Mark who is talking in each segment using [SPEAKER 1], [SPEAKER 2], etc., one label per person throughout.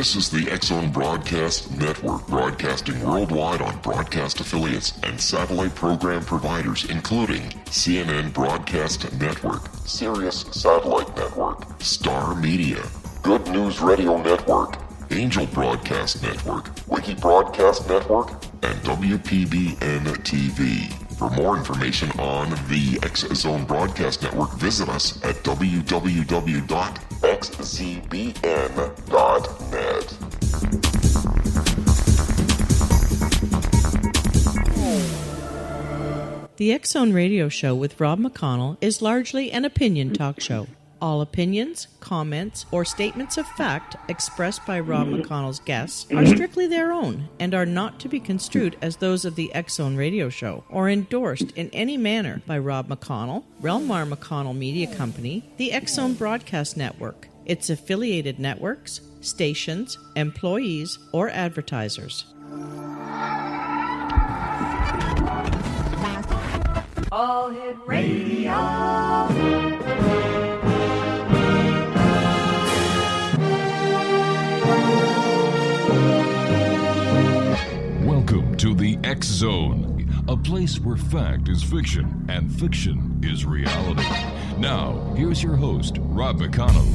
[SPEAKER 1] This is the X-Zone Broadcast Network, broadcasting worldwide on broadcast affiliates and satellite program providers, including CNN Broadcast Network, Sirius Satellite Network, Star Media, Good News Radio Network, Angel Broadcast Network, Wiki Broadcast Network, and WPBN TV. For more information on the X-Zone Broadcast Network, visit us at www.xzbn.net.
[SPEAKER 2] The X-Zone Radio Show with Rob McConnell is largely an opinion talk show. All opinions, comments, or statements of fact expressed by Rob McConnell's guests are strictly their own and are not to be construed as those of the X-Zone Radio Show or endorsed in any manner by Rob McConnell, Relmar McConnell Media Company, the X-Zone Broadcast Network, its affiliated networks, stations, employees, or advertisers.
[SPEAKER 3] All Hit Radio.
[SPEAKER 4] Welcome to the X-Zone, a place where fact is fiction and fiction is reality. Now, here's your host, Rob McConnell.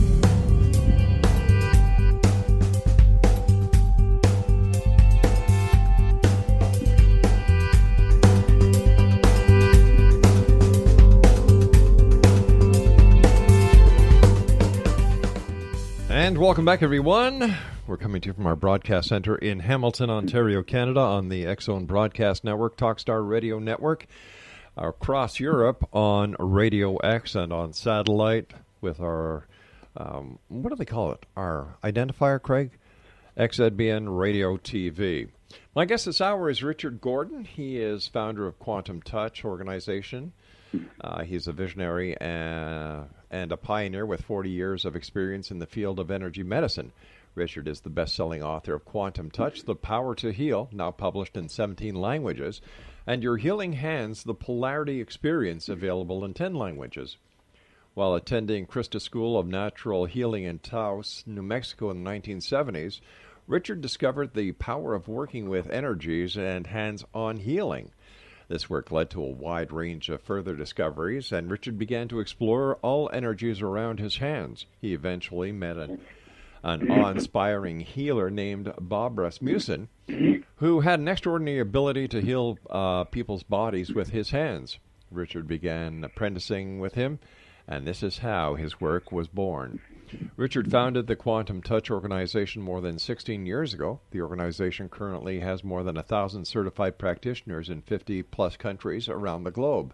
[SPEAKER 5] And welcome back, everyone. We're coming to you from our broadcast center in Hamilton, Ontario, Canada, on the X-Zone Broadcast Network, Talkstar Radio Network, across Europe on Radio X and on satellite with our, what do they call it? Our identifier, Craig? XZBN Radio TV. My guest this hour is Richard Gordon. He is founder of Quantum Touch organization. He's a visionary and a pioneer with 40 years of experience in the field of energy medicine. Richard is the best-selling author of Quantum Touch, The Power to Heal, now published in 17 languages, and Your Healing Hands, The Polarity Experience, available in 10 languages. While attending Christus School of Natural Healing in Taos, New Mexico in the 1970s, Richard discovered the power of working with energies and hands-on healing. This work led to a wide range of further discoveries, and Richard began to explore all energies around his hands. He eventually met an awe-inspiring healer named Bob Rasmussen, who had an extraordinary ability to heal people's bodies with his hands. Richard began apprenticing with him, and this is how his work was born. Richard founded the Quantum Touch organization more than 16 years ago. The organization currently has more than 1,000 certified practitioners in 50-plus countries around the globe.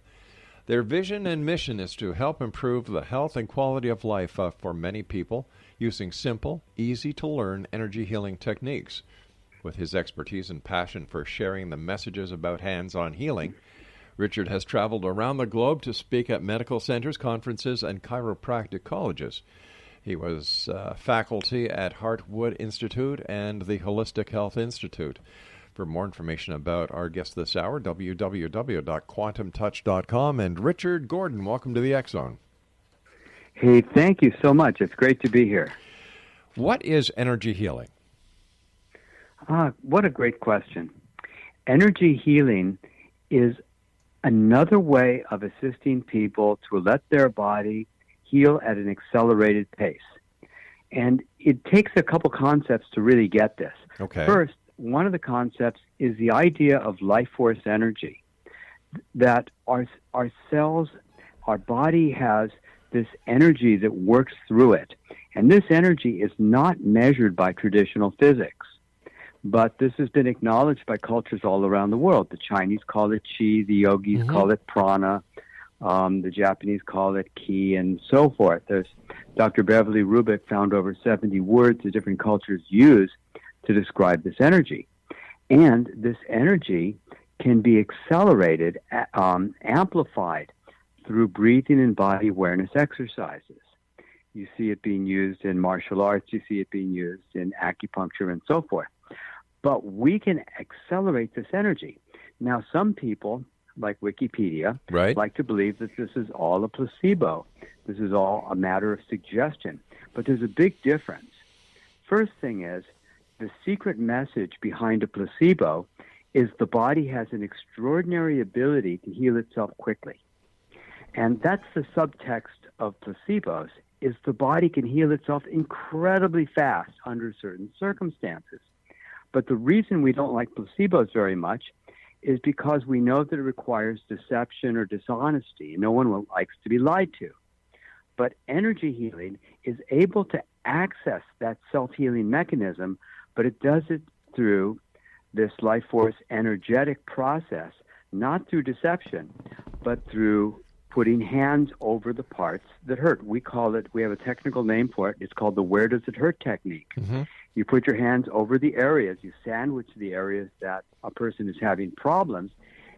[SPEAKER 5] Their vision and mission is to help improve the health and quality of life for many people using simple, easy-to-learn energy healing techniques. With his expertise and passion for sharing the messages about hands-on healing, Richard has traveled around the globe to speak at medical centers, conferences, and chiropractic colleges. He was faculty at Heartwood Institute and the Holistic Health Institute. For more information about our guest this hour, www.quantumtouch.com. And Richard Gordon, welcome to the X-Zone.
[SPEAKER 6] Hey, thank you so much. It's great to be here.
[SPEAKER 5] What is energy healing?
[SPEAKER 6] What a great question. Energy healing is another way of assisting people to let their body heal at an accelerated pace. And it takes a couple concepts to really get this.
[SPEAKER 5] Okay.
[SPEAKER 6] First, one of the concepts is the idea of life force energy, that our cells, our body has this energy that works through it. And this energy is not measured by traditional physics, but this has been acknowledged by cultures all around the world. The Chinese call it qi, the yogis call it prana, the Japanese call it ki, and so forth. There's Dr. Beverly Rubik found over 70 words that different cultures use to describe this energy. And this energy can be accelerated, amplified through breathing and body awareness exercises. You see it being used in martial arts, you see it being used in acupuncture and so forth. But we can accelerate this energy. Now, some people, like Wikipedia, like to believe that this is all a placebo. This is all a matter of suggestion. But there's a big difference. First thing is, the secret message behind a placebo is the body has an extraordinary ability to heal itself quickly. And that's the subtext of placebos, is the body can heal itself incredibly fast under certain circumstances. But the reason we don't like placebos very much is because we know that it requires deception or dishonesty. No one likes to be lied to. But energy healing is able to access that self-healing mechanism, but it does it through this life force energetic process, not through deception, but through putting hands over the parts that hurt. We have a technical name for it. It's called the where does it hurt technique.
[SPEAKER 5] Mm-hmm.
[SPEAKER 6] You put your hands over the areas, you sandwich the areas that a person is having problems,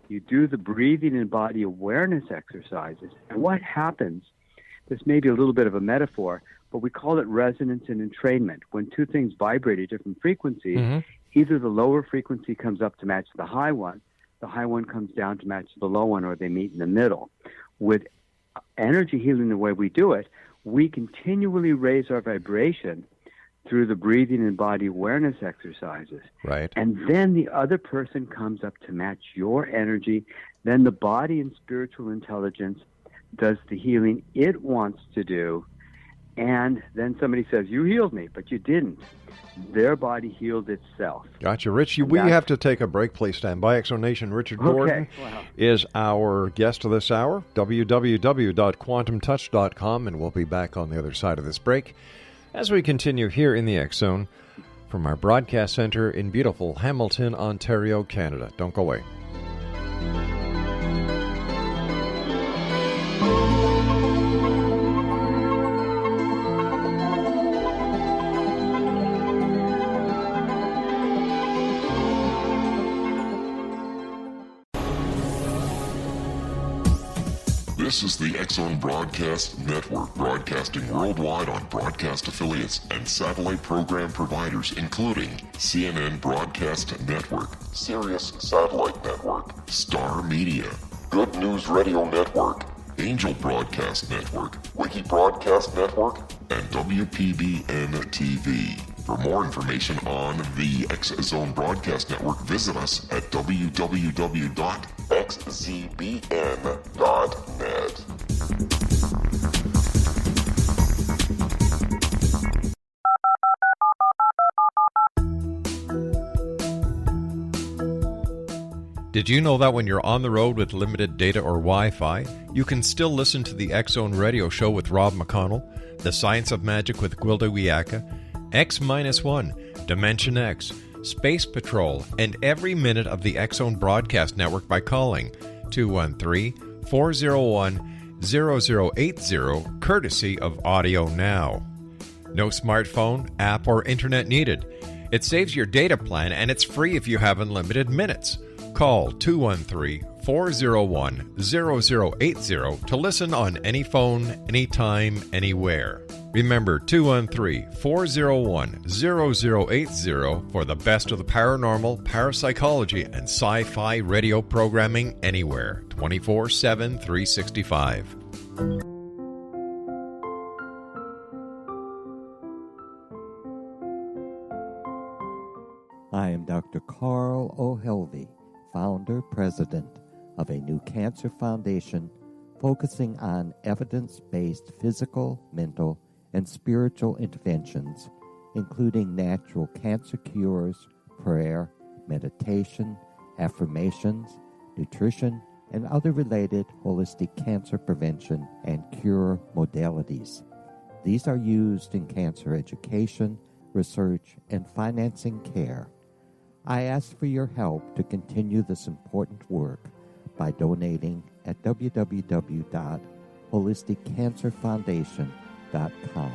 [SPEAKER 6] you do the breathing and body awareness exercises, and what happens, this may be a little bit of a metaphor, but we call it resonance and entrainment. When two things vibrate at different frequencies,
[SPEAKER 5] Mm-hmm.
[SPEAKER 6] either the lower frequency comes up to match the high one comes down to match the low one, or they meet in the middle. With energy healing, the way we do it, we continually raise our vibration through the breathing and body awareness exercises.
[SPEAKER 5] Right.
[SPEAKER 6] And then the other person comes up to match your energy. Then the body and spiritual intelligence does the healing it wants to do. And then somebody says, you healed me, but you didn't. Their body healed itself.
[SPEAKER 5] Gotcha. Rich, we have to take a break. Please stand by. Exonation Richard Gordon is our guest of this hour. www.quantumtouch.com, and we'll be back on the other side of this break as we continue here in the X Zone from our broadcast center in beautiful Hamilton, Ontario, Canada. Don't go away.
[SPEAKER 1] This is the X Zone Broadcast Network, broadcasting worldwide on broadcast affiliates and satellite program providers, including CNN Broadcast Network, Sirius Satellite Network, Star Media, Good News Radio Network, Angel Broadcast Network, Wiki Broadcast Network, and WPBN TV. For more information on the X Zone Broadcast Network, visit us at www.xzbn.net.
[SPEAKER 5] Did you know that when you're on the road with limited data or Wi-Fi, you can still listen to the X Zone Radio Show with Rob McConnell, The Science of Magic with Gwilda Wiyaka, X-1, Dimension X, Space Patrol, and every minute of the X Zone Broadcast Network by calling 213-401-0080, courtesy of Audio Now. No smartphone, app, or internet needed. It saves your data plan, and it's free if you have unlimited minutes. Call 213-401-0080 to listen on any phone, anytime, anywhere. Remember, 213-401-0080 for the best of the paranormal, parapsychology, and sci-fi radio programming anywhere, 24/7, 365.
[SPEAKER 7] I am Dr. Carl O'Helvey, founder, president of a new cancer foundation focusing on evidence-based physical, mental, and spiritual interventions, including natural cancer cures, prayer, meditation, affirmations, nutrition, and other related holistic cancer prevention and cure modalities. These are used in cancer education, research, and financing care. I ask for your help to continue this important work by donating at www.holisticcancerfoundation.com.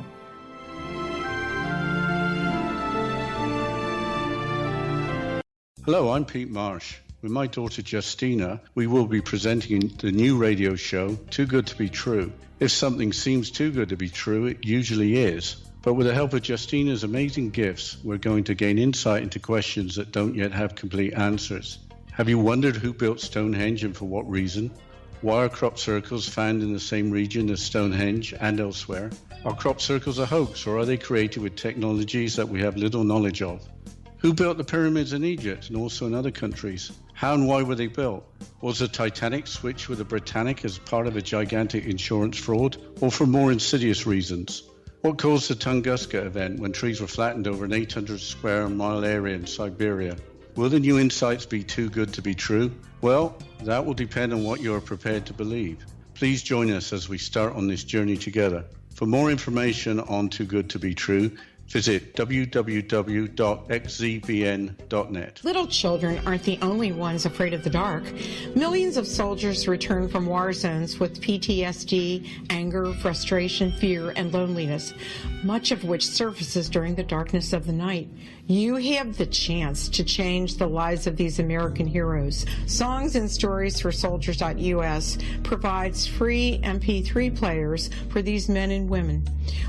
[SPEAKER 8] Hello, I'm Pete Marsh. With my daughter Justina, we will be presenting the new radio show, Too Good to Be True. If something seems too good to be true, it usually is. But with the help of Justina's amazing gifts, we're going to gain insight into questions that don't yet have complete answers. Have you wondered who built Stonehenge and for what reason? Why are crop circles found in the same region as Stonehenge and elsewhere? Are crop circles a hoax, or are they created with technologies that we have little knowledge of? Who built the pyramids in Egypt and also in other countries? How and why were they built? Was the Titanic switched with the Britannic as part of a gigantic insurance fraud, or for more insidious reasons? What caused the Tunguska event when trees were flattened over an 800 square mile area in Siberia? Will the new insights be too good to be true? Well, that will depend on what you are prepared to believe. Please join us as we start on this journey together. For more information on Too Good to Be True, visit www.xzbn.net.
[SPEAKER 9] Little children aren't the only ones afraid of the dark. Millions of soldiers return from war zones with PTSD, anger, frustration, fear, and loneliness, much of which surfaces during the darkness of the night. You have the chance to change the lives of these American heroes. Songs and Stories for Soldiers.us provides free MP3 players for these men and women.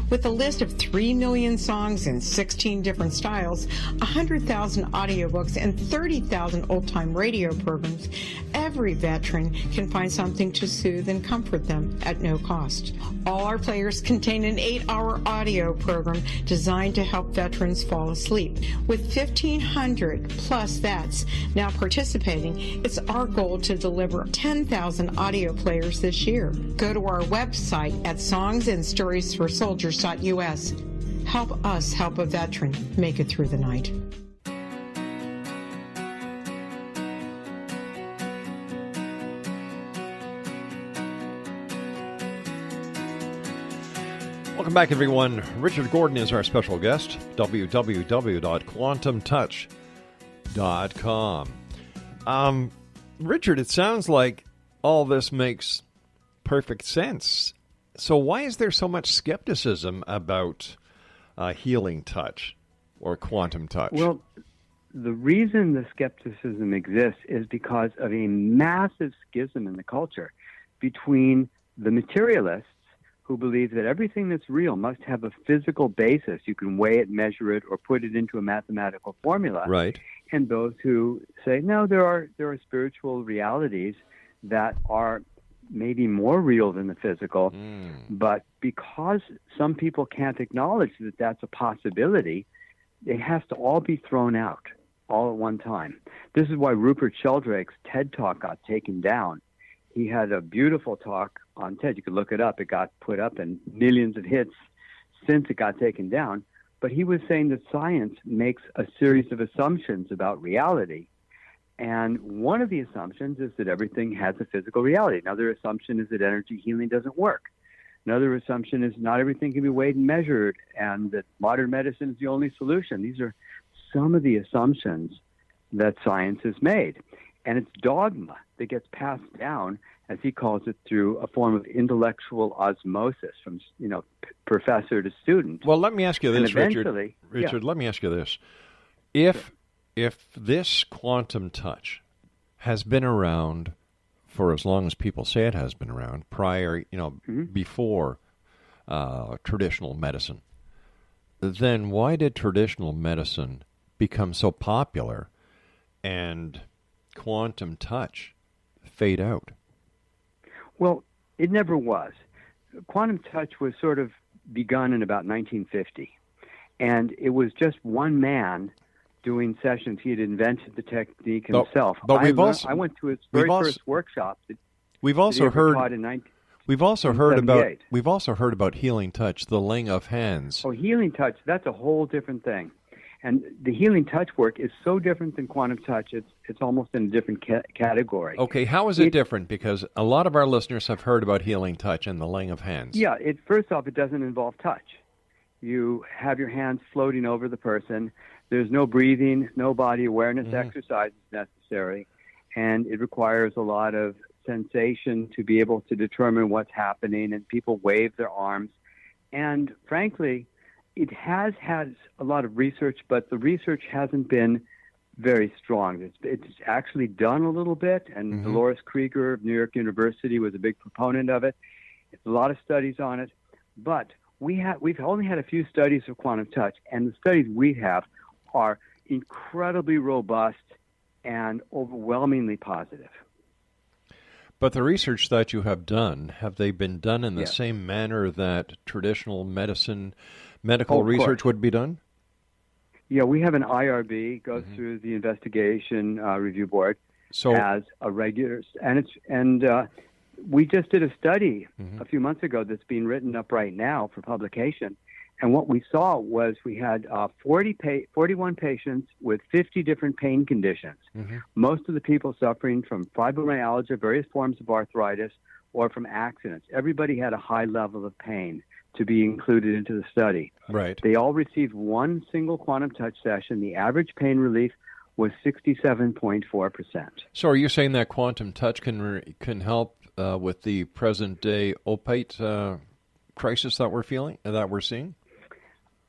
[SPEAKER 9] With a list of 3 million songs in 16 different styles, 100,000 audiobooks, and 30,000 old-time radio programs, every veteran can find something to soothe and comfort them at no cost. All our players contain an 8-hour audio program designed to help veterans fall asleep. With 1,500 plus vets now participating, it's our goal to deliver 10,000 audio players this year. Go to our website at songsandstoriesforsoldiers.us. Help us help a veteran make it through the night.
[SPEAKER 5] Welcome back, everyone. Richard Gordon is our special guest. www.quantumtouch.com. Richard, it sounds like all this makes perfect sense. So why is there so much skepticism about healing touch or quantum touch?
[SPEAKER 6] Well, the reason the skepticism exists is because of a massive schism in the culture between the materialists who believe that everything that's real must have a physical basis. You can weigh it, measure it, or put it into a mathematical formula.
[SPEAKER 5] Right.
[SPEAKER 6] And those who say, no, there are spiritual realities that are maybe more real than the physical, but because some people can't acknowledge that that's a possibility, it has to all be thrown out all at one time. This is why Rupert Sheldrake's TED Talk got taken down. He had a beautiful talk on TED. You could look it up. It got put up and millions of hits since it got taken down. But he was saying that science makes a series of assumptions about reality. And one of the assumptions is that everything has a physical reality. Another assumption is that energy healing doesn't work. Another assumption is not everything can be weighed and measured, and that modern medicine is the only solution. These are some of the assumptions that science has made. And it's dogma that gets passed down, as he calls it, through a form of intellectual osmosis from, professor to student.
[SPEAKER 5] Well, let me ask you this, Richard.
[SPEAKER 6] Richard,
[SPEAKER 5] let me ask you this. If this quantum touch has been around for as long as people say it has been around, prior, before traditional medicine, then why did traditional medicine become so popular and quantum touch fade out?
[SPEAKER 6] Well, it never was. Quantum touch was sort of begun in about 1950, and it was just one man doing sessions. He had invented the technique himself.
[SPEAKER 5] But I
[SPEAKER 6] went to his very first workshop.
[SPEAKER 5] We've also heard about healing touch, the laying of hands.
[SPEAKER 6] Oh, healing touch, that's a whole different thing. And the healing touch work is so different than quantum touch, it's almost in a different category.
[SPEAKER 5] Okay, how is it different? Because a lot of our listeners have heard about healing touch and the laying of hands.
[SPEAKER 6] Yeah, first off, it doesn't involve touch. You have your hands floating over the person. There's no breathing, no body awareness exercise is necessary, and it requires a lot of sensation to be able to determine what's happening, and people wave their arms. And frankly, it has had a lot of research, but the research hasn't been very strong. It's actually done a little bit, and Dolores Krieger of New York University was a big proponent of it. It's a lot of studies on it, but we've only had a few studies of quantum touch, and the studies we have are incredibly robust and overwhelmingly positive.
[SPEAKER 5] But the research that you have done, have they been done in the same manner that traditional medical research would be done?
[SPEAKER 6] Yeah, we have an IRB, goes through the investigation review board as a regular, and we just did a study a few months ago that's being written up right now for publication. And what we saw was we had 41 patients with 50 different pain conditions. Most of the people suffering from fibromyalgia, various forms of arthritis, or from accidents. Everybody had a high level of pain to be included into the study.
[SPEAKER 5] Right.
[SPEAKER 6] They all received one single quantum touch session. The average pain relief was 67.4%.
[SPEAKER 5] So are you saying that quantum touch can help with the present day opiate crisis that we're seeing?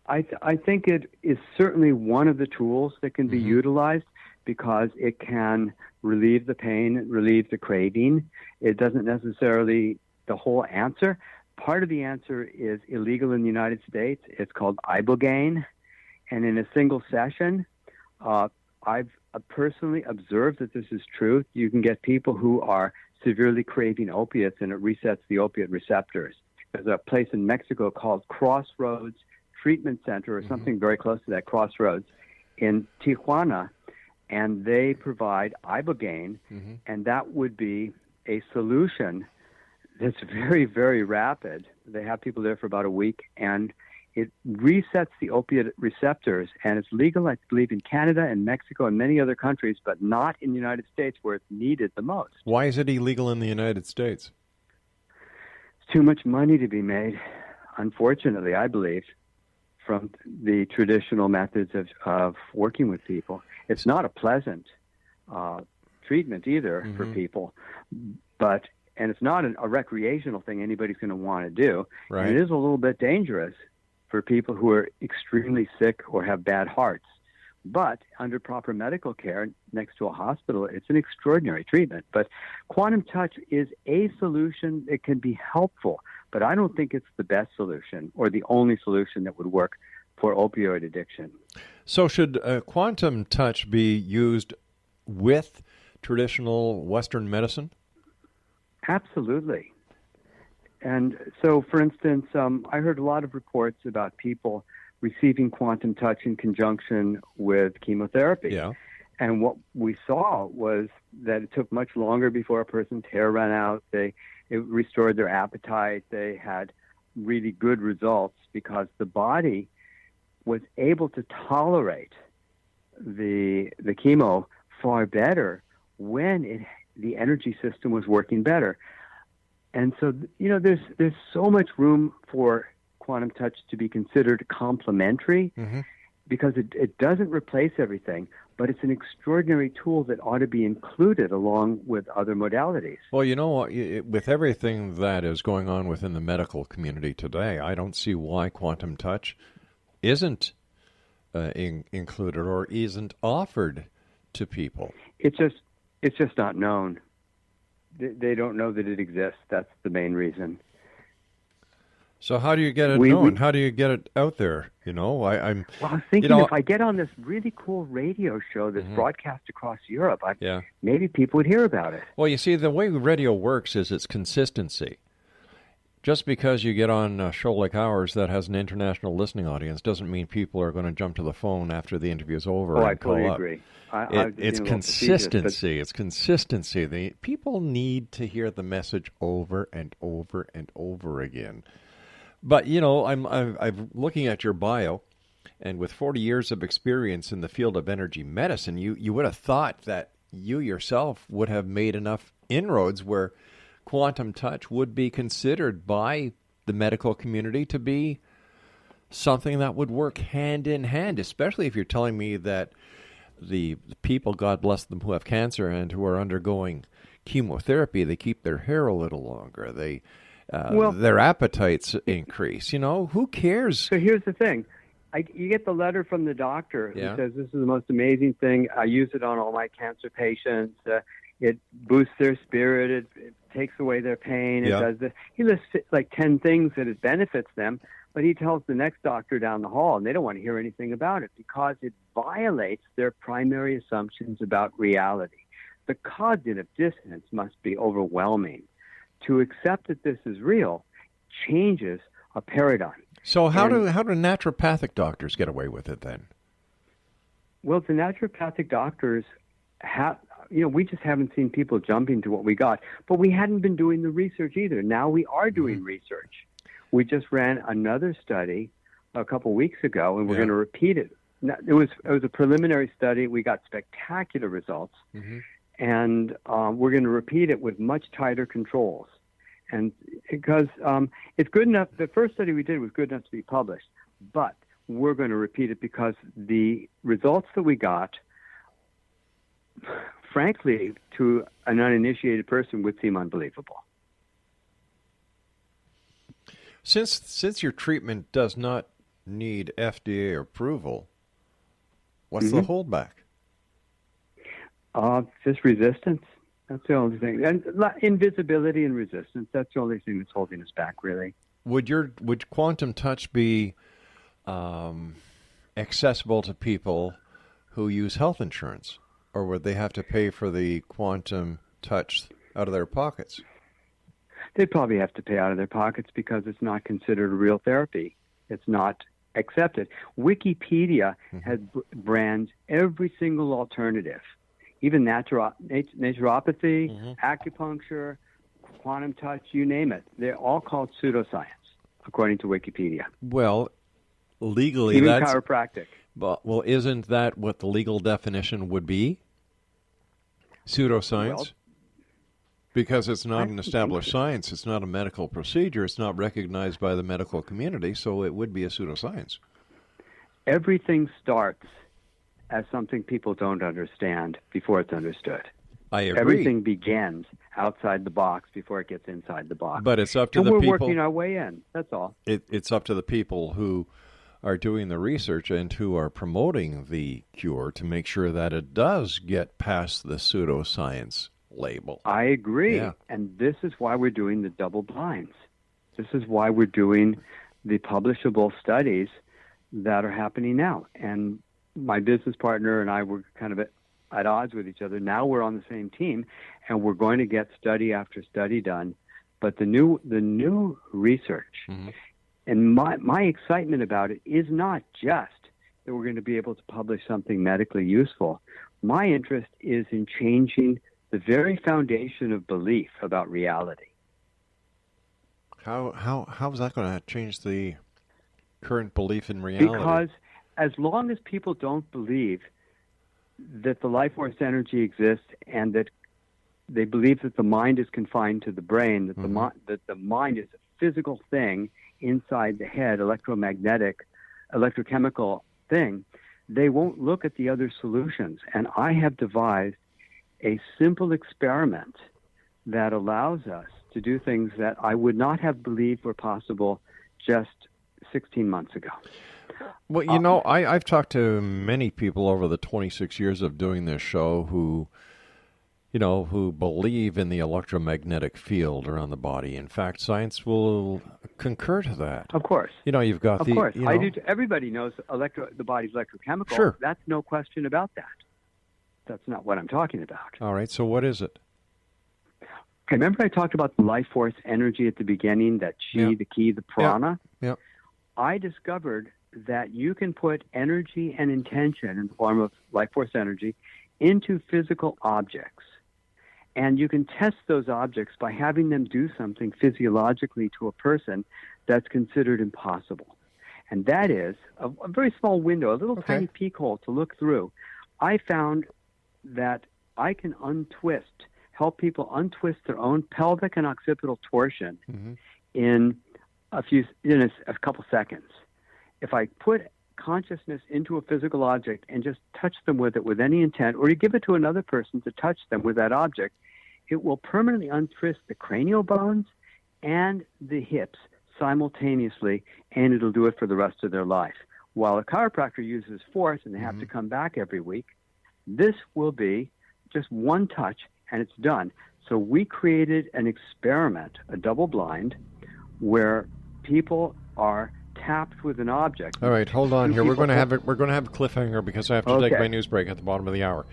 [SPEAKER 6] I think it is certainly one of the tools that can be utilized because it can relieve the pain, relieve the craving. It doesn't necessarily the whole answer. Part of the answer is illegal in the United States. It's called ibogaine. And in a single session, I've personally observed that this is true. You can get people who are severely craving opiates, and it resets the opiate receptors. There's a place in Mexico called Crossroads Treatment Center, or something very close to that, Crossroads, in Tijuana, and they provide ibogaine, and that would be a solution that's very, very rapid. They have people there for about a week, and it resets the opiate receptors, and it's legal, I believe, in Canada and Mexico and many other countries, but not in the United States where it's needed the most.
[SPEAKER 5] Why is it illegal in the United States?
[SPEAKER 6] It's too much money to be made, unfortunately, I believe, from the traditional methods of working with people. It's not a pleasant treatment either for people, and it's not a recreational thing anybody's going to want to do.
[SPEAKER 5] Right.
[SPEAKER 6] And it is a little bit dangerous for people who are extremely sick or have bad hearts. But under proper medical care next to a hospital, it's an extraordinary treatment. But quantum touch is a solution that can be helpful, but I don't think it's the best solution or the only solution that would work for opioid addiction.
[SPEAKER 5] So should quantum touch be used with traditional Western medicine?
[SPEAKER 6] Absolutely. And so, for instance, I heard a lot of reports about people receiving quantum touch in conjunction with chemotherapy.
[SPEAKER 5] Yeah.
[SPEAKER 6] And what we saw was that it took much longer before a person's hair ran out. It restored their appetite. They had really good results because the body was able to tolerate the chemo far better when the energy system was working better. And so, there's so much room for quantum touch to be considered complementary because it doesn't replace everything, but it's an extraordinary tool that ought to be included along with other modalities.
[SPEAKER 5] Well, with everything that is going on within the medical community today, I don't see why quantum touch isn't included or isn't offered to people.
[SPEAKER 6] It's just not known. They don't know that it exists. That's the main reason.
[SPEAKER 5] So how do you get it known? How do you get it out there? I was
[SPEAKER 6] thinking if I get on this really cool radio show that's broadcast across Europe, maybe people would hear about it.
[SPEAKER 5] Well, you see, the way radio works is it's consistency. Just because you get on a show like ours that has an international listening audience doesn't mean people are going to jump to the phone after the interview is over and call up.
[SPEAKER 6] I totally agree.
[SPEAKER 5] It's consistency. It's consistency. The people need to hear the message over and over and over again. But I'm looking at your bio, and with 40 years of experience in the field of energy medicine, you would have thought that you yourself would have made enough inroads where quantum touch would be considered by the medical community to be something that would work hand in hand, especially if you're telling me that the people, God bless them, who have cancer and who are undergoing chemotherapy, they keep their hair a little longer. Their appetites increase. Who cares?
[SPEAKER 6] So here's the thing. You get the letter from the doctor who says, this is the most amazing thing. I use it on all my cancer patients. It boosts their spirit. It takes away their pain. It does this. He lists like 10 things that it benefits them, but he tells the next doctor down the hall, and they don't want to hear anything about it because it violates their primary assumptions about reality. The cognitive dissonance must be overwhelming. To accept that this is real changes a paradigm.
[SPEAKER 5] So how do naturopathic doctors get away with it then?
[SPEAKER 6] Well, the naturopathic doctors have, we just haven't seen people jumping to what we got. But we hadn't been doing the research either. Now we are doing research. We just ran another study a couple weeks ago, and we're going to repeat it. Now, it was a preliminary study. We got spectacular results, and we're going to repeat it with much tighter controls. And because it's good enough, the first study we did was good enough to be published, but we're going to repeat it because the results that we got, frankly, to an uninitiated person would seem unbelievable.
[SPEAKER 5] Since your treatment does not need FDA approval, what's the holdback?
[SPEAKER 6] Just resistance. That's the only thing. And invisibility and resistance, that's the only thing that's holding us back, really.
[SPEAKER 5] Would quantum touch be accessible to people who use health insurance, or would they have to pay for the quantum touch out of their pockets?
[SPEAKER 6] They'd probably have to pay out of their pockets because it's not considered a real therapy. It's not accepted. Wikipedia has brands every single alternative, even naturopathy, acupuncture, quantum touch, you name it. They're all called pseudoscience, according to Wikipedia.
[SPEAKER 5] Well, legally,
[SPEAKER 6] even
[SPEAKER 5] that's
[SPEAKER 6] chiropractic.
[SPEAKER 5] Well, isn't that what the legal definition would be? Pseudoscience?
[SPEAKER 6] Well,
[SPEAKER 5] because it's not an established science. It's not a medical procedure. It's not recognized by the medical community, so it would be a pseudoscience.
[SPEAKER 6] Everything starts as something people don't understand before it's understood.
[SPEAKER 5] I agree.
[SPEAKER 6] Everything begins outside the box before it gets inside the box.
[SPEAKER 5] But it's up to
[SPEAKER 6] and
[SPEAKER 5] the
[SPEAKER 6] we're
[SPEAKER 5] people.
[SPEAKER 6] We're working our way in. That's all.
[SPEAKER 5] It's up to the people who are doing the research and who are promoting the cure to make sure that it does get past the pseudoscience label.
[SPEAKER 6] I agree.
[SPEAKER 5] Yeah.
[SPEAKER 6] And this is why we're doing the double blinds. This is why we're doing the publishable studies that are happening now. And my business partner and I were kind of at odds with each other. Now we're on the same team, and we're going to get study after study done. But the new research, and my excitement about it is not just that we're going to be able to publish something medically useful. My interest is in changing the very foundation of belief about reality.
[SPEAKER 5] How is that going to change the current belief in reality?
[SPEAKER 6] Because as long as people don't believe that the life force energy exists and that they believe that the mind is confined to the brain, that the mind is a physical thing inside the head, electrochemical thing, they won't look at the other solutions. And I have devised a simple experiment that allows us to do things that I would not have believed were possible just 16 months ago.
[SPEAKER 5] Well, I've talked to many people over the 26 years of doing this show who believe in the electromagnetic field around the body. In fact, science will concur to that.
[SPEAKER 6] Of course.
[SPEAKER 5] You've got
[SPEAKER 6] Of course. I do. Everybody knows the body's electrochemical.
[SPEAKER 5] Sure.
[SPEAKER 6] That's no question about that. That's not what I'm talking about.
[SPEAKER 5] All right, so what is it?
[SPEAKER 6] Okay, remember I talked about the life force energy at the beginning, that chi, the ki, the prana?
[SPEAKER 5] Yeah.
[SPEAKER 6] I discovered that you can put energy and intention in the form of life force energy into physical objects. And you can test those objects by having them do something physiologically to a person that's considered impossible. And that is a very small window, a little tiny peek hole to look through. I found that I can help people untwist their own pelvic and occipital torsion in a couple seconds. If I put consciousness into a physical object and just touch them with it with any intent, or you give it to another person to touch them with that object, it will permanently untwist the cranial bones and the hips simultaneously, and it'll do it for the rest of their life. While a chiropractor uses force and they have to come back every week, this will be just one touch and it's done. So we created an experiment, a double blind, where people are tapped with an object.
[SPEAKER 5] All right, hold on here. We're going to have a cliffhanger because I have to take my news break at the bottom of the hour.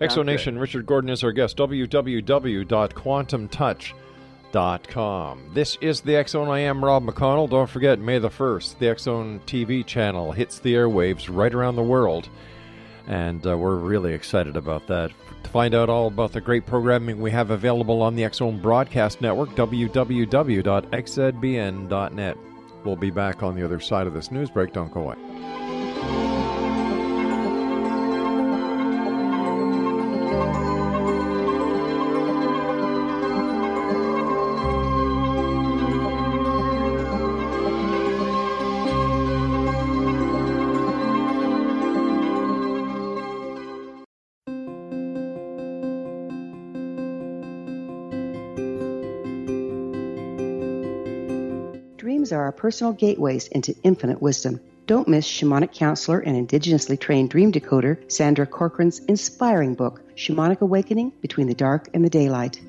[SPEAKER 5] Exonation, Richard Gordon is our guest. www.quantumtouch.com. This is the X Zone. I am Rob McConnell. Don't forget, May the 1st, the X Zone TV channel hits the airwaves right around the world. And we're really excited about that. To find out all about the great programming we have available on the X-Zone Broadcast Network, www.xzbn.net. We'll be back on the other side of this news break. Don't go away.
[SPEAKER 10] Dreams are our personal gateways into infinite wisdom. Don't miss shamanic counselor and indigenously trained dream decoder Sandra Corcoran's inspiring book, Shamanic Awakening Between the Dark and the Daylight.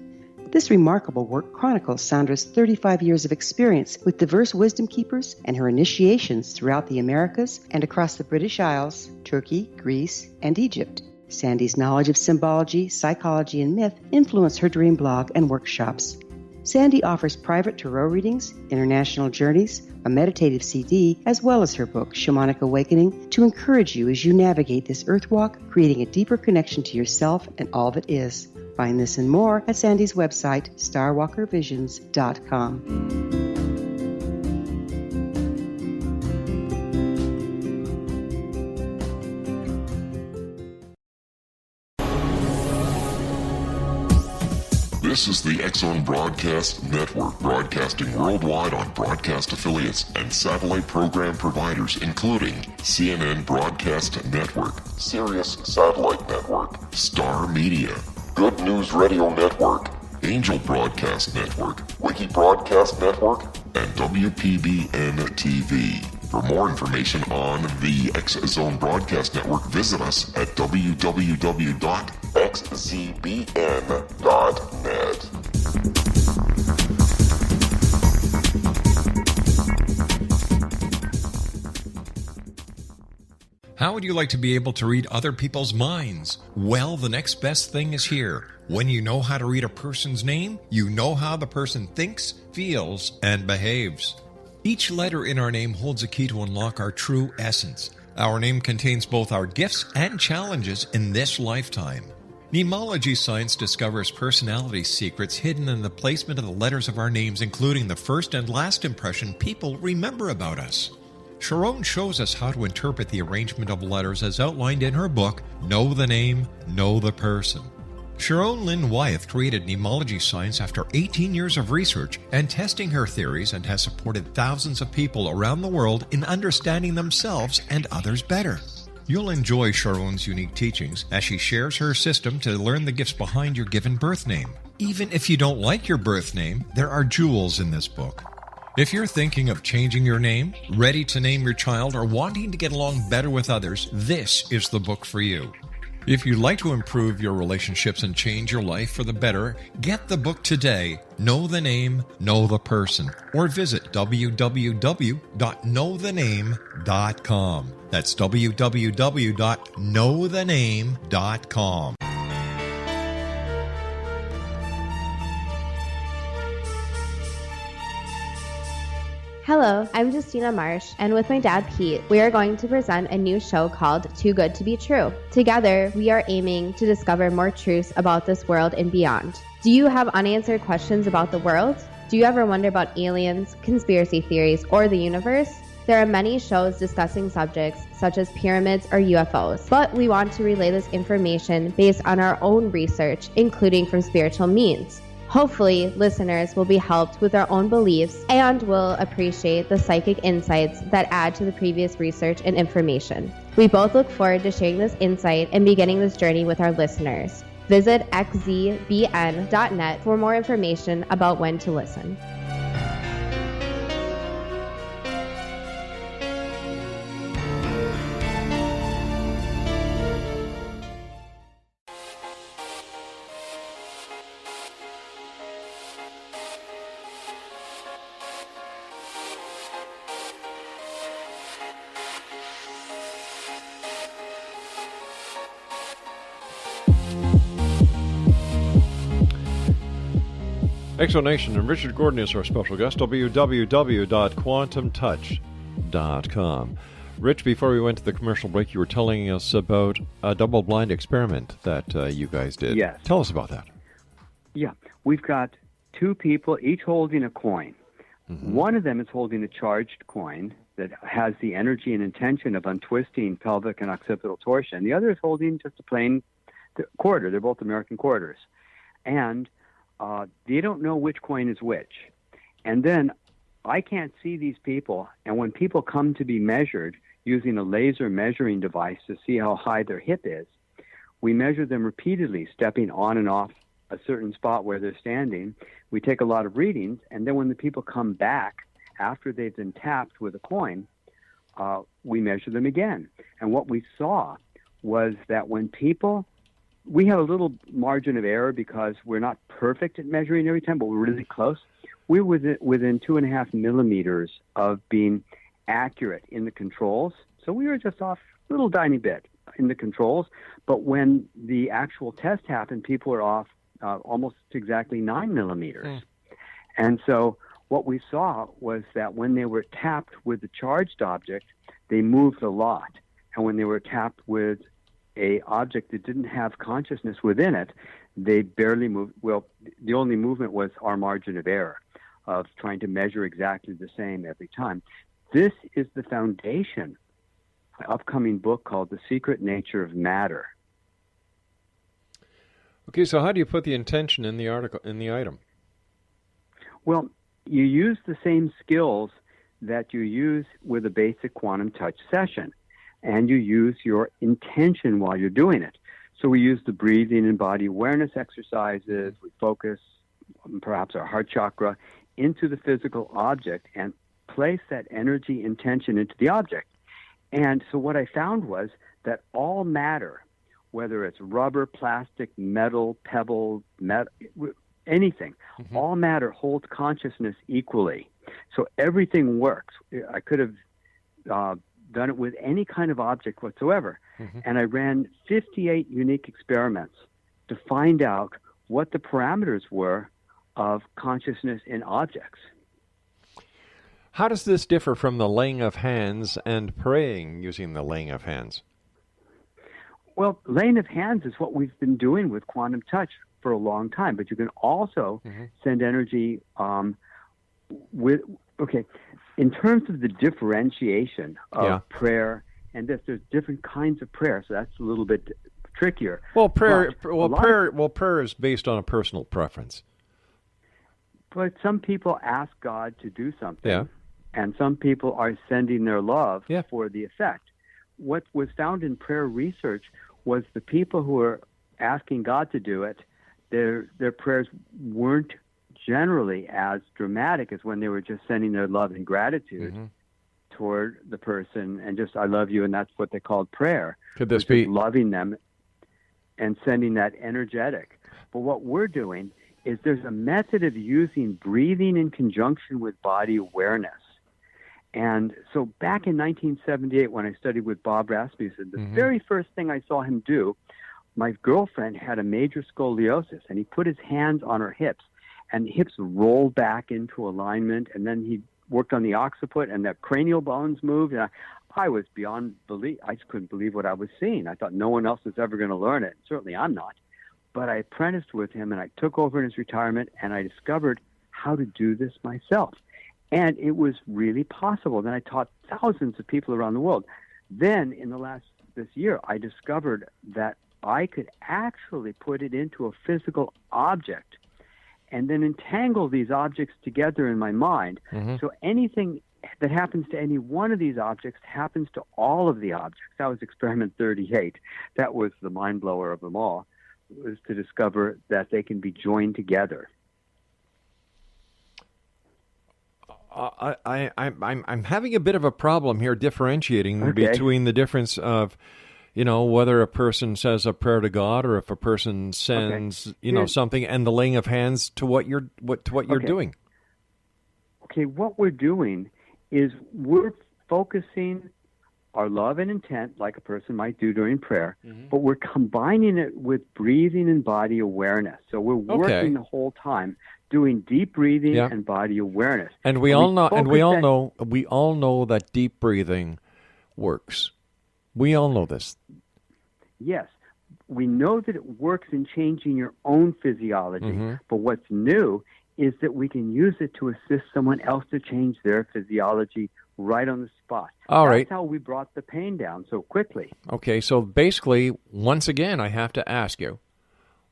[SPEAKER 10] This remarkable work chronicles Sandra's 35 years of experience with diverse wisdom keepers and her initiations throughout the Americas and across the British Isles, Turkey, Greece, and Egypt. Sandy's knowledge of symbology, psychology, and myth influence her dream blog and workshops. Sandy offers private tarot readings, international journeys, a meditative CD, as well as her book, Shamanic Awakening, to encourage you as you navigate this earth walk, creating a deeper connection to yourself and all that is. Find this and more at Sandy's website, starwalkervisions.com.
[SPEAKER 1] This is the X-Zone Broadcast Network, broadcasting worldwide on broadcast affiliates and satellite program providers, including CNN Broadcast Network, Sirius Satellite Network, Star Media, Good News Radio Network, Angel Broadcast Network, Wiki Broadcast Network, and WPBN TV. For more information on the X-Zone Broadcast Network, visit us at www.xzbn.net.
[SPEAKER 11] How would you like to be able to read other people's minds? Well, the next best thing is here. When you know how to read a person's name, you know how the person thinks, feels, and behaves. Each letter in our name holds a key to unlock our true essence. Our name contains both our gifts and challenges in this lifetime. Mnemology science discovers personality secrets hidden in the placement of the letters of our names, including the first and last impression people remember about us. Sharon shows us how to interpret the arrangement of letters as outlined in her book, Know the Name, Know the Person. Sharon Lynn Wyeth created mnemology science after 18 years of research and testing her theories, and has supported thousands of people around the world in understanding themselves and others better. You'll enjoy Sharon's unique teachings as she shares her system to learn the gifts behind your given birth name. Even if you don't like your birth name, there are jewels in this book. If you're thinking of changing your name, ready to name your child, or wanting to get along better with others, this is the book for you. If you'd like to improve your relationships and change your life for the better, get the book today, Know the Name, Know the Person, or visit www.knowthename.com. That's www.knowthename.com.
[SPEAKER 12] Hello, I'm Justina Marsh, and with my dad Pete, we are going to present a new show called Too Good to Be True. Together, we are aiming to discover more truths about this world and beyond. Do you have unanswered questions about the world? Do you ever wonder about aliens, conspiracy theories, or the universe? There are many shows discussing subjects such as pyramids or UFOs, but we want to relay this information based on our own research, including from spiritual means. Hopefully, listeners will be helped with their own beliefs and will appreciate the psychic insights that add to the previous research and information. We both look forward to sharing this insight and beginning this journey with our listeners. Visit xzbn.net for more information about when to listen.
[SPEAKER 5] Exonation, and Richard Gordon is our special guest, www.quantumtouch.com. Rich, before we went to the commercial break, you were telling us about a double-blind experiment that you guys did.
[SPEAKER 6] Yes.
[SPEAKER 5] Tell us about that.
[SPEAKER 6] Yeah. We've got two people, each holding a coin.
[SPEAKER 5] Mm-hmm.
[SPEAKER 6] One of them is holding a charged coin that has the energy and intention of untwisting pelvic and occipital torsion. The other is holding just a plain quarter. They're both American quarters. And they don't know which coin is which. And then I can't see these people. And when people come to be measured using a laser measuring device to see how high their hip is, we measure them repeatedly, stepping on and off a certain spot where they're standing. We take a lot of readings, and then when the people come back after they've been tapped with a coin, we measure them again. And what we saw was that when people, we have a little margin of error because we're not perfect at measuring every time, but we're really close. We're within 2.5 millimeters of being accurate in the controls. So we were just off a little tiny bit in the controls. But when the actual test happened, people were off almost exactly 9 millimeters. And so what we saw was that when they were tapped with the charged object, they moved a lot. And when they were tapped with a object that didn't have consciousness within it, they barely moved. Well, the only movement was our margin of error of trying to measure exactly the same every time. This is the foundation of an upcoming book called The Secret Nature of Matter.
[SPEAKER 5] Okay, so how do you put the intention in the article, in the item?
[SPEAKER 6] Well, you use the same skills that you use with a basic quantum touch session, and you use your intention while you're doing it. So we use the breathing and body awareness exercises. We focus perhaps our heart chakra into the physical object and place that energy intention into the object. And so what I found was that all matter, whether it's rubber, plastic, metal, pebble, anything, all matter holds consciousness equally. So everything works. I could have done it with any kind of object whatsoever. And I ran 58 unique experiments to find out what the parameters were of consciousness in objects.
[SPEAKER 5] How does this differ from the laying of hands and praying using the laying of hands?
[SPEAKER 6] Well, laying of hands is what we've been doing with quantum touch for a long time, but you can also send energy in terms of the differentiation of prayer and this, there's different kinds of prayer, so that's a little bit trickier.
[SPEAKER 5] Well, prayer is based on a personal preference.
[SPEAKER 6] But some people ask God to do something, and some people are sending their love for the effect. What was found in prayer research was the people who were asking God to do it, their prayers weren't generally as dramatic as when they were just sending their love and gratitude toward the person and just, I love you, and that's what they called prayer.
[SPEAKER 5] Could this be
[SPEAKER 6] loving them and sending that energetic? But what we're doing is there's a method of using breathing in conjunction with body awareness. And so back in 1978, when I studied with Bob Rasmussen, the very first thing I saw him do, my girlfriend had a major scoliosis, and he put his hands on her hips, and the hips rolled back into alignment, and then he worked on the occiput, and the cranial bones moved, and I was beyond belief. I just couldn't believe what I was seeing. I thought no one else was ever going to learn it. Certainly I'm not. But I apprenticed with him, and I took over in his retirement, and I discovered how to do this myself. And it was really possible. Then I taught thousands of people around the world. Then, in this year, I discovered that I could actually put it into a physical object and then entangle these objects together in my mind. So anything that happens to any one of these objects happens to all of the objects. That was experiment 38. That was the mind blower of them all, was to discover that they can be joined together.
[SPEAKER 5] I'm having a bit of a problem here differentiating between the difference of, whether a person says a prayer to God or if a person sends, something, and the laying of hands to what you're doing.
[SPEAKER 6] Okay, what we're doing is we're focusing our love and intent like a person might do during prayer, but we're combining it with breathing and body awareness. So we're working the whole time, doing deep breathing and body awareness.
[SPEAKER 5] And we all know that deep breathing works. We all know this.
[SPEAKER 6] Yes, we know that it works in changing your own physiology, but what's new is that we can use it to assist someone else to change their physiology right on the spot. That's how we brought the pain down so quickly.
[SPEAKER 5] Okay, so basically, once again, I have to ask you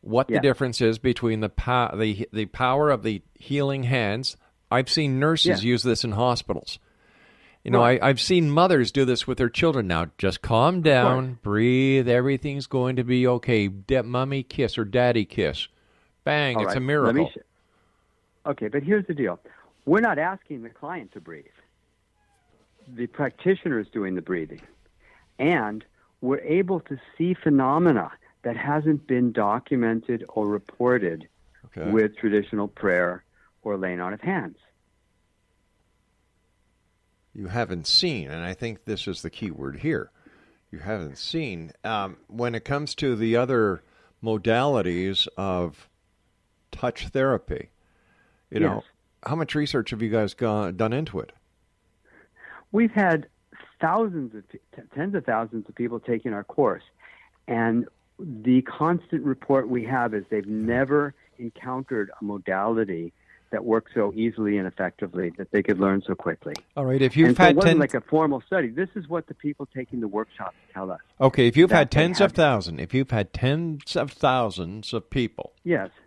[SPEAKER 5] what the difference is between the power of the healing hands. I've seen nurses use this in hospitals. You know, I've seen mothers do this with their children. Now, just calm down, breathe, everything's going to be okay. Mommy kiss or daddy kiss. Bang, it's a miracle.
[SPEAKER 6] Okay, but here's the deal. We're not asking the client to breathe. The practitioner is doing the breathing. And we're able to see phenomena that hasn't been documented or reported with traditional prayer or laying on of hands.
[SPEAKER 5] You haven't seen, and I think this is the key word here. You haven't seen. When it comes to the other modalities of touch therapy, you know, how much research have you guys done into it?
[SPEAKER 6] We've had tens of thousands of people taking our course, and the constant report we have is they've never encountered a modality that works so easily and effectively that they could learn so quickly.
[SPEAKER 5] All right, if you've
[SPEAKER 6] had it wasn't like a formal study. This is what the people taking the workshops tell us.
[SPEAKER 5] Okay, if you've had tens of thousands of people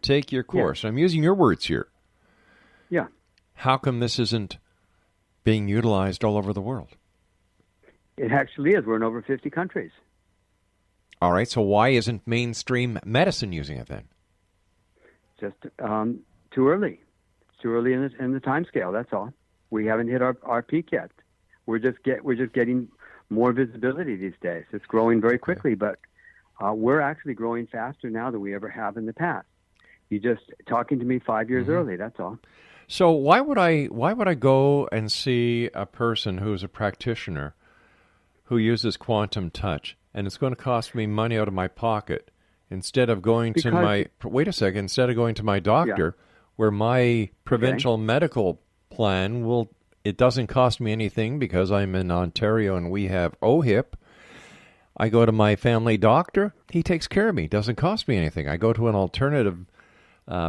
[SPEAKER 5] take your course, I'm using your words here.
[SPEAKER 6] Yeah.
[SPEAKER 5] How come this isn't being utilized all over the world?
[SPEAKER 6] It actually is. We're in over 50 countries.
[SPEAKER 5] All right, so why isn't mainstream medicine using it then?
[SPEAKER 6] Just too early. It's too early in the time scale, that's all. We haven't hit our peak yet. We're just getting more visibility these days. It's growing very quickly, but we're actually growing faster now than we ever have in the past. You just talking to me 5 years early, that's all.
[SPEAKER 5] So why would I go and see a person who is a practitioner who uses quantum touch, and it's going to cost me money out of my pocket instead of going to my doctor, where my provincial medical plan it doesn't cost me anything because I'm in Ontario and we have OHIP. I go to my family doctor, he takes care of me. It doesn't cost me anything. I go to an alternative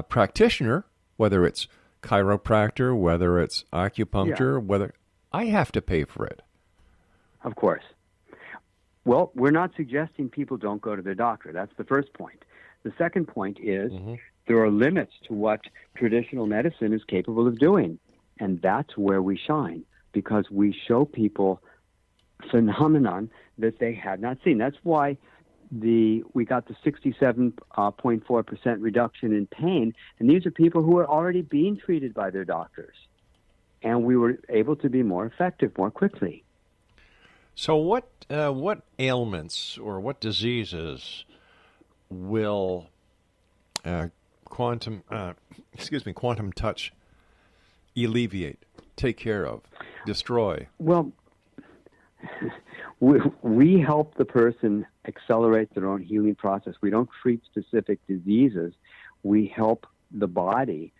[SPEAKER 5] practitioner, whether it's chiropractor, whether it's acupuncture, whether I have to pay for it.
[SPEAKER 6] Of course. Well, we're not suggesting people don't go to their doctor. That's the first point. The second point is there are limits to what traditional medicine is capable of doing. And that's where we shine, because we show people phenomenon that they had not seen. That's why we got the 67.4% reduction in pain. And these are people who are already being treated by their doctors. And we were able to be more effective more quickly.
[SPEAKER 5] So what ailments or what diseases will quantum touch alleviate, take care of, destroy?
[SPEAKER 6] Well, we help the person accelerate their own healing process. We don't treat specific diseases. We help the body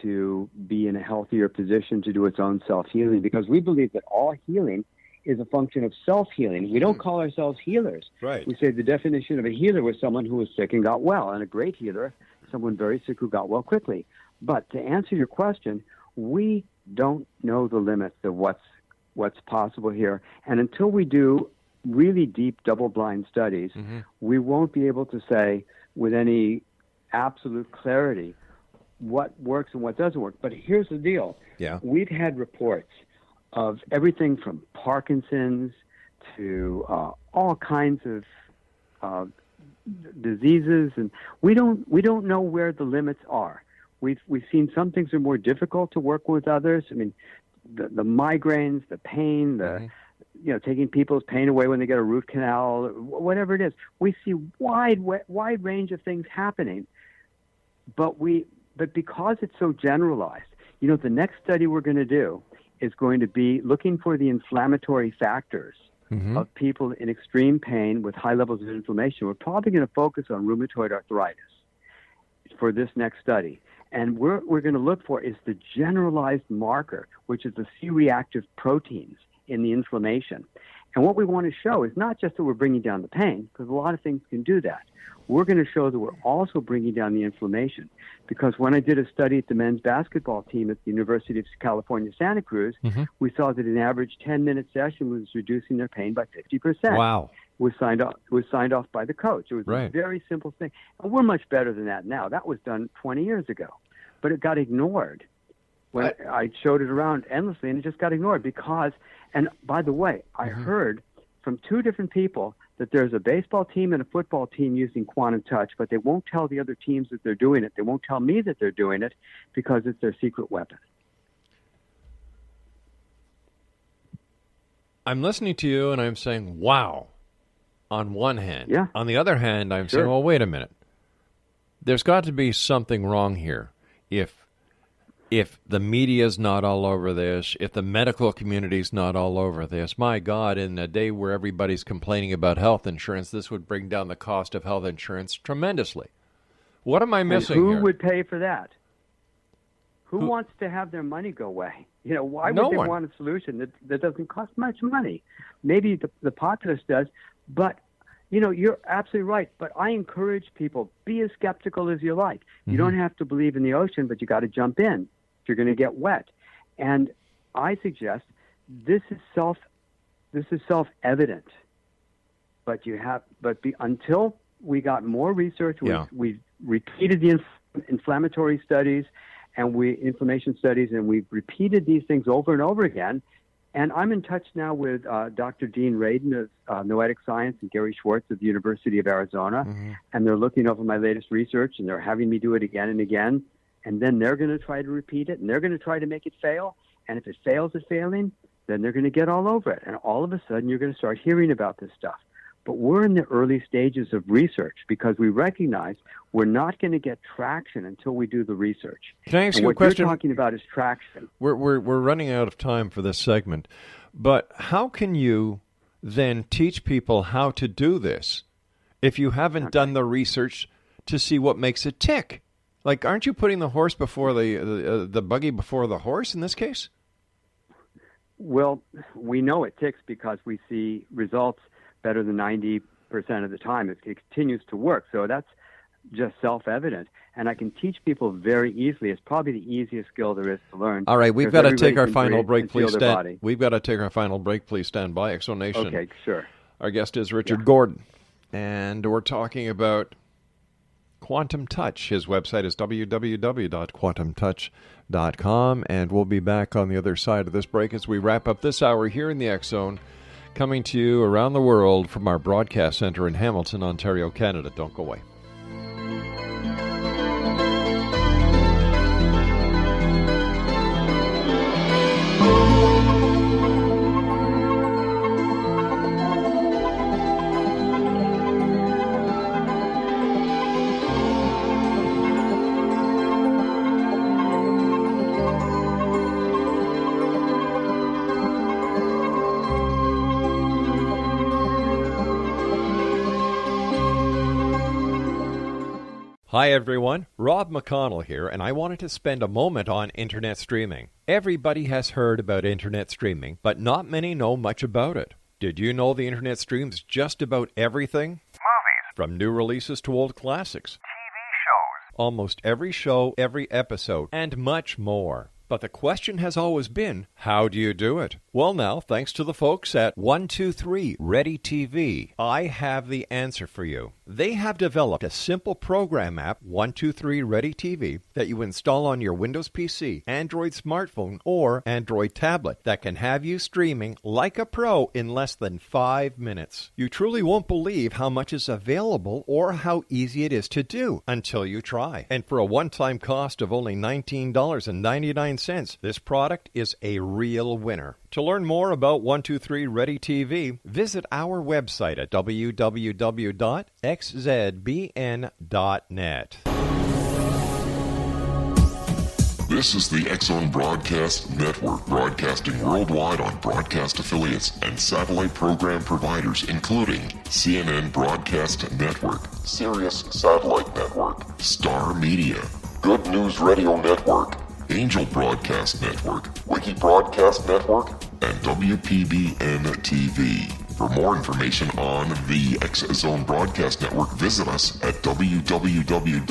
[SPEAKER 6] to be in a healthier position to do its own self-healing, because we believe that all healing is a function of self-healing. We don't call ourselves healers.
[SPEAKER 5] Right.
[SPEAKER 6] We say the definition of a healer was someone who was sick and got well, and a great healer, someone very sick who got well quickly. But to answer your question, we don't know the limits of what's possible here. And until we do really deep double-blind studies, we won't be able to say with any absolute clarity what works and what doesn't work. But here's the deal.
[SPEAKER 5] Yeah.
[SPEAKER 6] We've had reports of everything from Parkinson's to all kinds of diseases, and we don't know where the limits are. We've seen some things are more difficult to work with others. I mean, the migraines, the pain, taking people's pain away when they get a root canal, whatever it is. We see wide range of things happening, but because it's so generalized, the next study we're going to do is going to be looking for the inflammatory factors of people in extreme pain with high levels of inflammation. We're probably going to focus on rheumatoid arthritis for this next study. And we're going to look for is the generalized marker, which is the C-reactive proteins in the inflammation. And what we want to show is not just that we're bringing down the pain, because a lot of things can do that. We're going to show that we're also bringing down the inflammation. Because when I did a study at the men's basketball team at the University of California, Santa Cruz, we saw that an average 10-minute session was reducing their pain by 50%.
[SPEAKER 5] Wow.
[SPEAKER 6] Was signed off by the coach. It was a very simple thing. And we're much better than that now. That was done 20 years ago. But it got ignored. When I showed it around endlessly, and it just got ignored because, and by the way, I heard from two different people that there's a baseball team and a football team using quantum touch, but they won't tell the other teams that they're doing it. They won't tell me that they're doing it because it's their secret weapon.
[SPEAKER 5] I'm listening to you, and I'm saying, wow, on one hand.
[SPEAKER 6] Yeah.
[SPEAKER 5] On the other hand, I'm saying, well, wait a minute. There's got to be something wrong here. If the media's not all over this, if the medical community's not all over this, my God, in a day where everybody's complaining about health insurance, this would bring down the cost of health insurance tremendously. What am I missing
[SPEAKER 6] and who
[SPEAKER 5] here?
[SPEAKER 6] would pay for that? Who wants to have their money go away? You know, why would they want a solution that doesn't cost much money? Maybe the populace does, but you know, you're absolutely right. But I encourage people, be as skeptical as you like. You don't have to believe in the ocean, but you got to jump in. You're going to get wet. And I suggest this is self-evident. But until we got more research, we've repeated the inflammatory studies and inflammation studies, and we've repeated these things over and over again. And I'm in touch now with Dr. Dean Radin of Noetic Science and Gary Schwartz of the University of Arizona, and they're looking over my latest research, and they're having me do it again and again. And then they're going to try to repeat it, and they're going to try to make it fail. And if it fails at failing, then they're going to get all over it. And all of a sudden, you're going to start hearing about this stuff. But we're in the early stages of research because we recognize we're not going to get traction until we do the research.
[SPEAKER 5] Can I ask you a
[SPEAKER 6] what
[SPEAKER 5] question?
[SPEAKER 6] you're talking about is traction.
[SPEAKER 5] We're running out of time for this segment. But how can you then teach people how to do this if you haven't done the research to see what makes it tick? Like, aren't you putting the horse before the buggy before the horse in this case?
[SPEAKER 6] Well, we know it ticks because we see results better than 90% of the time. It continues to work. So that's just self-evident. And I can teach people very easily. It's probably the easiest skill there is to learn.
[SPEAKER 5] All right, we've got to take our final break. Please stand. We've got to take our final break. Please stand by. Exonation.
[SPEAKER 6] Okay, sure.
[SPEAKER 5] Our guest is Richard Gordon, and we're talking about Quantum Touch. His website is www.quantumtouch.com, and we'll be back on the other side of this break as we wrap up this hour here in the X Zone, coming to you around the world from our broadcast center in Hamilton, Ontario, Canada. Don't go away. Hi everyone, Rob McConnell here, and I wanted to spend a moment on internet streaming. Everybody has heard about internet streaming, but not many know much about it. Did you know the internet streams just about everything?
[SPEAKER 13] Movies.
[SPEAKER 5] From new releases to old classics.
[SPEAKER 13] TV shows.
[SPEAKER 5] Almost every show, every episode, and much more. But the question has always been, how do you do it? Well now, thanks to the folks at 123 Ready TV, I have the answer for you. They have developed a simple program app, 123 Ready TV, that you install on your Windows PC, Android smartphone, or Android tablet that can have you streaming like a pro in less than 5 minutes. You truly won't believe how much is available or how easy it is to do until you try. And for a one-time cost of only $19.99, this product is a real winner. To learn more about 123 Ready TV, visit our website at www.xzbn.net.
[SPEAKER 1] This is the X Zone Broadcast Network, broadcasting worldwide on broadcast affiliates and satellite program providers, including CNN Broadcast Network, Sirius Satellite Network, Star Media, Good News Radio Network, Angel Broadcast Network, Wiki Broadcast Network, and WPBN TV. For more information on the X Zone Broadcast Network, visit us at www.xzbn.net.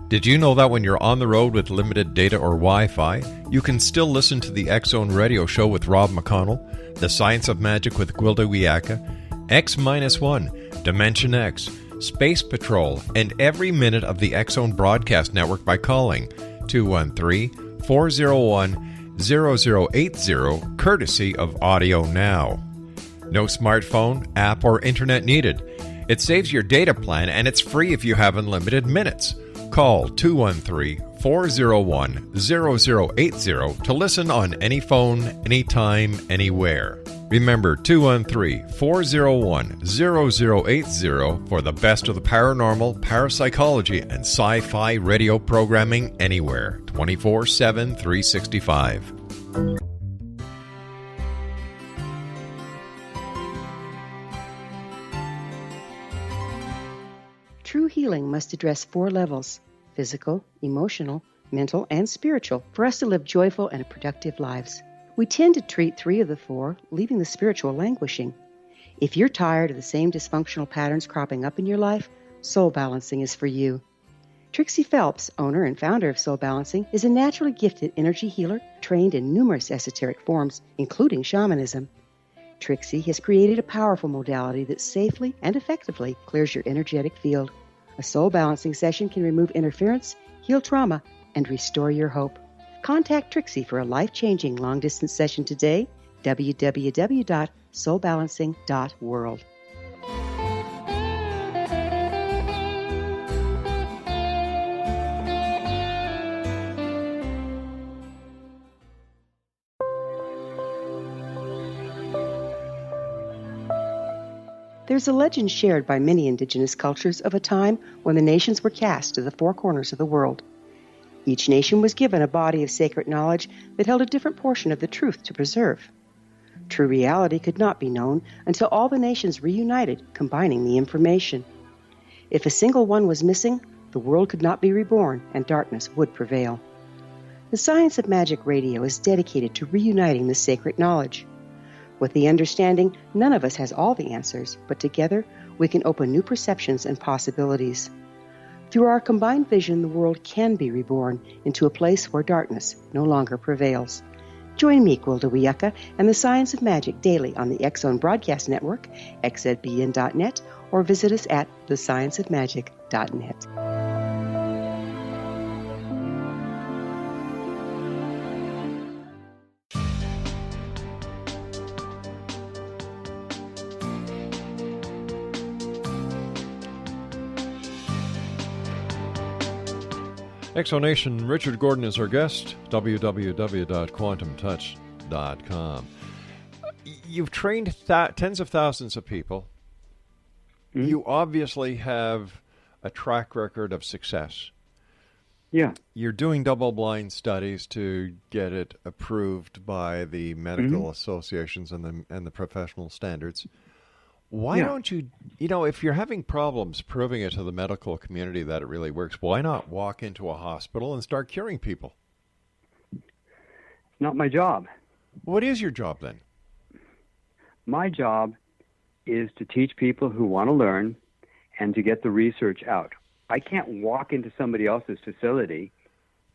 [SPEAKER 5] Did you know that when you're on the road with limited data or Wi-Fi, you can still listen to the X Zone Radio Show with Rob McConnell, The Science of Magic with Gwilda Wiyaka, X-1, Dimension X, Space Patrol, and every minute of the X Zone Broadcast Network by calling 213-401-0080, courtesy of Audio Now. No smartphone, app, or internet needed. It saves your data plan, and it's free if you have unlimited minutes. Call 213-401-0080 to listen on any phone, anytime, anywhere. Remember 213-401-0080 for the best of the paranormal, parapsychology, and sci-fi radio programming anywhere, 24/7, 365.
[SPEAKER 10] True healing must address 4 levels: physical, emotional, mental, and spiritual, for us to live joyful and productive lives. We tend to treat 3 of the 4, leaving the spiritual languishing. If you're tired of the same dysfunctional patterns cropping up in your life, Soul Balancing is for you. Trixie Phelps, owner and founder of Soul Balancing, is a naturally gifted energy healer trained in numerous esoteric forms, including shamanism. Trixie has created a powerful modality that safely and effectively clears your energetic field. A soul balancing session can remove interference, heal trauma, and restore your hope. Contact Trixie for a life-changing long-distance session today, www.soulbalancing.world. There's a legend shared by many indigenous cultures of a time when the nations were cast to the 4 corners of the world. Each nation was given a body of sacred knowledge that held a different portion of the truth to preserve. True reality could not be known until all the nations reunited, combining the information. If a single one was missing, the world could not be reborn and darkness would prevail. The Science of Magic Radio is dedicated to reuniting the sacred knowledge. With the understanding, none of us has all the answers, but together we can open new perceptions and possibilities. Through our combined vision, the world can be reborn into a place where darkness no longer prevails. Join me, Gwilda Wiyaka, and the Science of Magic daily on the X Zone Broadcast Network, xzbn.net, or visit us at thescienceofmagic.net.
[SPEAKER 5] Exonation, Richard Gordon is our guest, www.quantumtouch.com. You've trained tens of thousands of people. Mm-hmm. You obviously have a track record of success.
[SPEAKER 6] Yeah.
[SPEAKER 5] You're doing double-blind studies to get it approved by the medical associations and the professional standards. Why don't you, if you're having problems proving it to the medical community that it really works, why not walk into a hospital and start curing people?
[SPEAKER 6] It's not my job.
[SPEAKER 5] What is your job then?
[SPEAKER 6] My job is to teach people who want to learn and to get the research out. I can't walk into somebody else's facility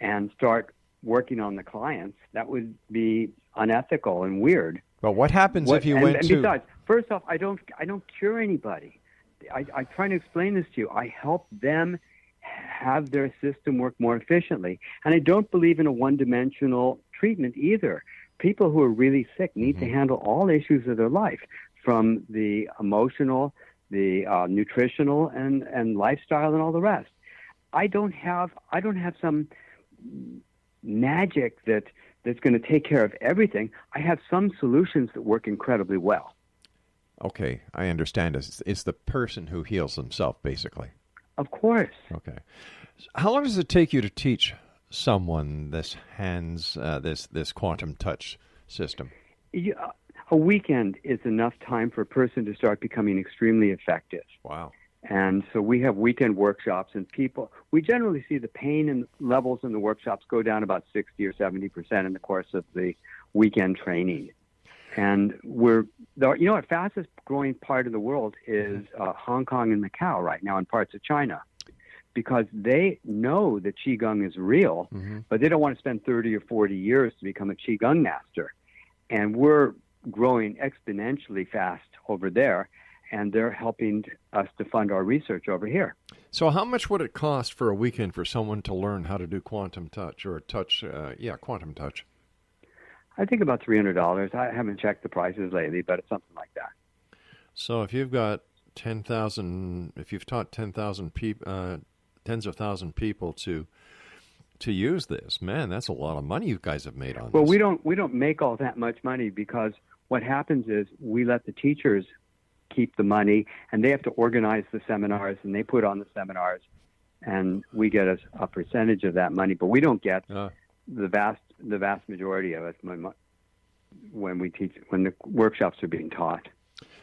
[SPEAKER 6] and start working on the clients. That would be unethical and weird.
[SPEAKER 5] But what happens if you went to...
[SPEAKER 6] Besides, first off, I don't cure anybody. I'm trying to explain this to you. I help them have their system work more efficiently. And I don't believe in a one-dimensional treatment either. People who are really sick need to handle all issues of their life, from the emotional, the nutritional, and lifestyle, and all the rest. I don't have some magic that's going to take care of everything. I have some solutions that work incredibly well.
[SPEAKER 5] Okay, I understand. It's the person who heals themselves, basically.
[SPEAKER 6] Of course.
[SPEAKER 5] Okay. How long does it take you to teach someone this quantum touch system?
[SPEAKER 6] A weekend is enough time for a person to start becoming extremely effective.
[SPEAKER 5] Wow.
[SPEAKER 6] And so we have weekend workshops, and we generally see the pain and levels in the workshops go down about 60 or 70% in the course of the weekend training. And the fastest growing part of the world is Hong Kong and Macau right now, and parts of China, because they know that Qigong is real, but they don't want to spend 30 or 40 years to become a Qigong master. And we're growing exponentially fast over there, and they're helping us to fund our research over here.
[SPEAKER 5] So how much would it cost for a weekend for someone to learn how to do quantum touch or quantum touch?
[SPEAKER 6] I think about $300. I haven't checked the prices lately, but it's something like that.
[SPEAKER 5] So if you've got 10,000, if you've taught 10,000 people, tens of thousand people to use this, man, that's a lot of money you guys have made on this.
[SPEAKER 6] Well, we don't make all that much money, because what happens is we let the teachers keep the money, and they have to organize the seminars, and they put on the seminars, and we get a percentage of that money, but we don't get the vast majority of it when the workshops are being taught.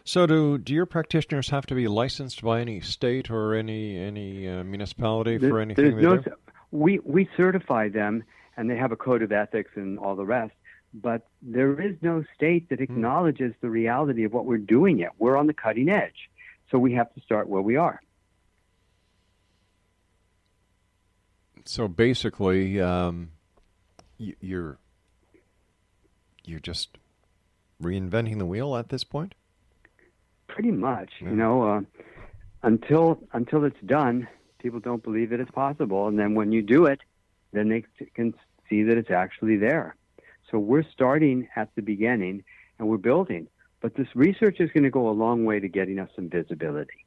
[SPEAKER 5] So do your practitioners have to be licensed by any state or any municipality for anything they do?
[SPEAKER 6] We certify them, and they have a code of ethics and all the rest, but there is no state that acknowledges the reality of what we're doing yet. We're on the cutting edge, so we have to start where we are.
[SPEAKER 5] So basically, you're just reinventing the wheel at this point?
[SPEAKER 6] Pretty much. Yeah. Until it's done, people don't believe that it's possible, and then when you do it, then they can see that it's actually there. So we're starting at the beginning, and we're building. But this research is going to go a long way to getting us some visibility.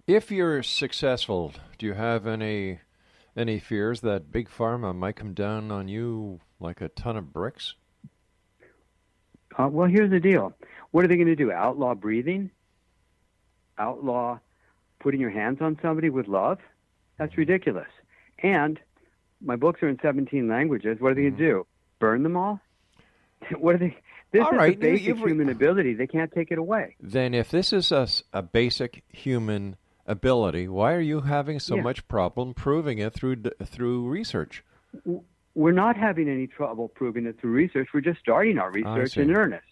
[SPEAKER 5] If you're successful, do you have any fears that Big Pharma might come down on you like a ton of bricks?
[SPEAKER 6] Well, here's the deal. What are they going to do? Outlaw breathing? Outlaw putting your hands on somebody with love? That's ridiculous. And my books are in 17 languages. What are they going to do? Burn them all? What are they? This is a basic human ability. They can't take it away.
[SPEAKER 5] Then if this is a basic human ability, why are you having so much problem proving it through research?
[SPEAKER 6] We're not having any trouble proving it through research. We're just starting our research in earnest.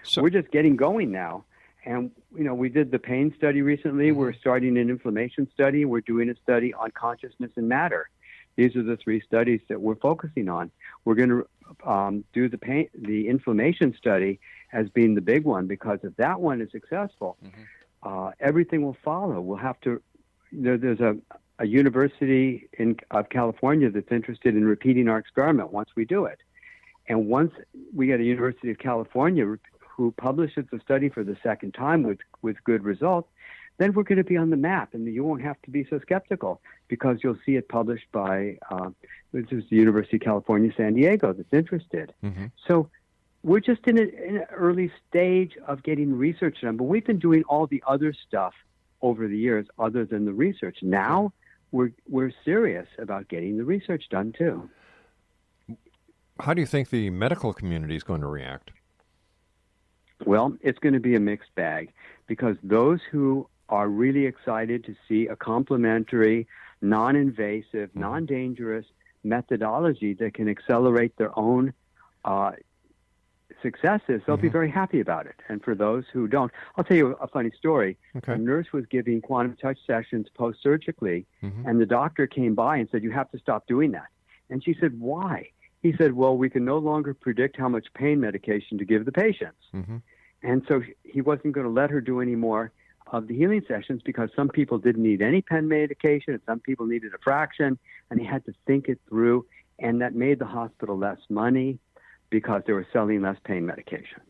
[SPEAKER 6] So we're just getting going now. And, we did the pain study recently. We're starting an inflammation study. We're doing a study on consciousness and matter. These are the 3 studies that we're focusing on. We're going to do the inflammation study as being the big one, because if that one is successful, everything will follow. We'll have to. There's a university of California that's interested in repeating our experiment once we do it, and once we get a University of California who publishes the study for the second time with good results, then we're going to be on the map, and you won't have to be so skeptical, because you'll see it published by this is the University of California, San Diego, that's interested. So we're just in an early stage of getting research done, but we've been doing all the other stuff over the years other than the research. Now we're serious about getting the research done too.
[SPEAKER 5] How do you think the medical community is going to react?
[SPEAKER 6] Well, it's going to be a mixed bag, because those who are really excited to see a complementary, non-invasive, non-dangerous methodology that can accelerate their own successes, they'll be very happy about it. And for those who don't, I'll tell you a funny story. A nurse was giving quantum touch sessions post-surgically, and the doctor came by and said, "You have to stop doing that." And she said, "Why?" He said, "Well, we can no longer predict how much pain medication to give the patients." And so he wasn't going to let her do any more of the healing sessions, because some people didn't need any pain medication and some people needed a fraction, and he had to think it through, and that made the hospital less money because they were selling less pain medication.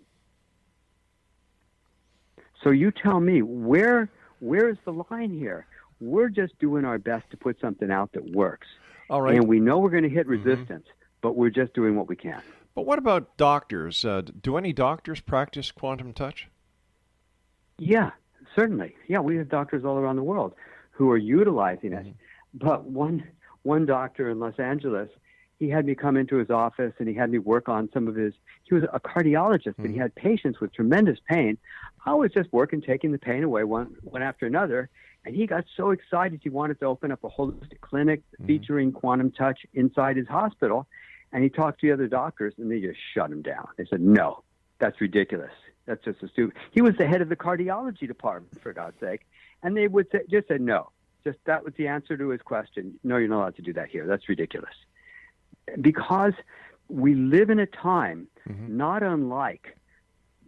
[SPEAKER 6] So you tell me, where is the line here? We're just doing our best to put something out that works.
[SPEAKER 5] All right.
[SPEAKER 6] And we know we're going to hit resistance, but we're just doing what we can.
[SPEAKER 5] But what about doctors? Do any doctors practice quantum touch?
[SPEAKER 6] Yeah, certainly. Yeah, we have doctors all around the world who are utilizing it. But one doctor in Los Angeles, he had me come into his office and he had me work on some of his, he was a cardiologist, but he had patients with tremendous pain. I was just working, taking the pain away one after another. And he got so excited he wanted to open up a holistic clinic featuring quantum touch inside his hospital. And he talked to the other doctors and they just shut him down. They said, no, that's ridiculous. That's just a stupid. He was the head of the cardiology department, for God's sake. And they would say, just said no. Just that was the answer to his question. No, you're not allowed to do that here. That's ridiculous. Because we live in a time not unlike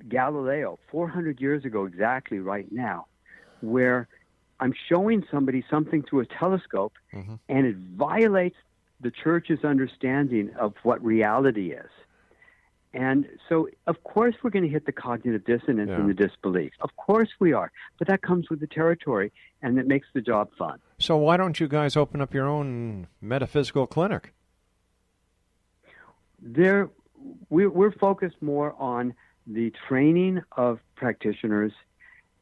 [SPEAKER 6] Galileo 400 years ago exactly right now, where I'm showing somebody something through a telescope and it violates the church's understanding of what reality is. And so, of course, we're going to hit the cognitive dissonance and the disbelief. Of course we are. But that comes with the territory, and it makes the job fun.
[SPEAKER 5] So why don't you guys open up your own metaphysical clinic?
[SPEAKER 6] We're focused more on the training of practitioners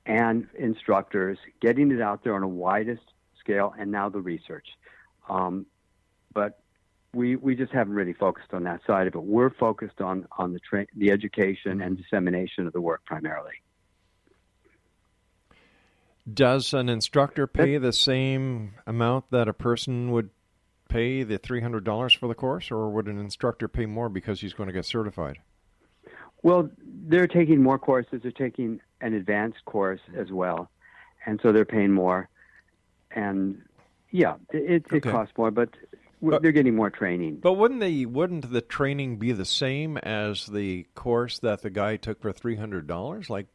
[SPEAKER 6] and instructors, getting it out there on a widest scale, and now the research. But we just haven't really focused on that side of it. We're focused on the education and dissemination of the work primarily.
[SPEAKER 5] Does an instructor pay the same amount that a person would pay the $300 for the course, or would an instructor pay more because he's going to get certified?
[SPEAKER 6] Well, they're taking more courses. They're taking an advanced course as well, and so they're paying more. And yeah, it costs more, but they're getting more training.
[SPEAKER 5] But wouldn't the training be the same as the course that the guy took for $300? Like,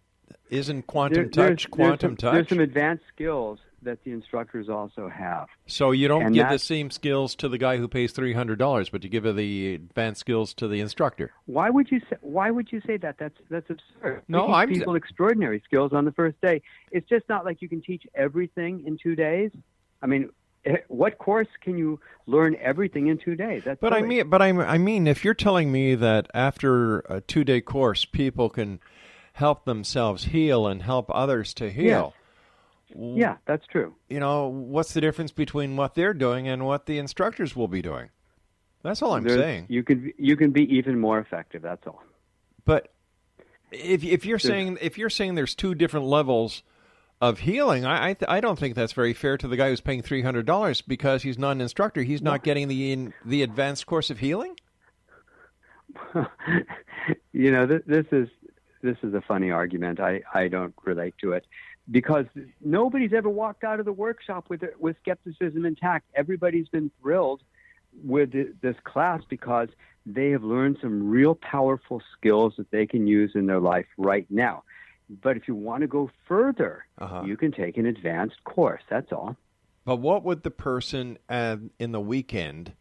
[SPEAKER 5] isn't quantum touch?
[SPEAKER 6] There's some advanced skills that the instructors also have.
[SPEAKER 5] So you don't give the same skills to the guy who pays $300, but you give the advanced skills to the instructor.
[SPEAKER 6] Why would you say that? That's absurd.
[SPEAKER 5] No,
[SPEAKER 6] I'm people extraordinary skills on the first day. It's just not like you can teach everything in 2 days. I mean, what course can you learn everything in 2 days? That's silly.
[SPEAKER 5] I mean, if you're telling me that after a 2-day course, people can help themselves heal and help others to heal.
[SPEAKER 6] Yeah, that's true.
[SPEAKER 5] You know, what's the difference between what they're doing and what the instructors will be doing? That's all I'm saying.
[SPEAKER 6] You can be even more effective. That's all.
[SPEAKER 5] But if you're saying there's two different levels of healing, I don't think that's very fair to the guy who's paying $300 because he's not an instructor. He's not getting the advanced course of healing.
[SPEAKER 6] You know, this is a funny argument. I don't relate to it. Because nobody's ever walked out of the workshop with skepticism intact. Everybody's been thrilled with this class because they have learned some real powerful skills that they can use in their life right now. But if you want to go further, you can take an advanced course. That's all.
[SPEAKER 5] But what would the person in the weekend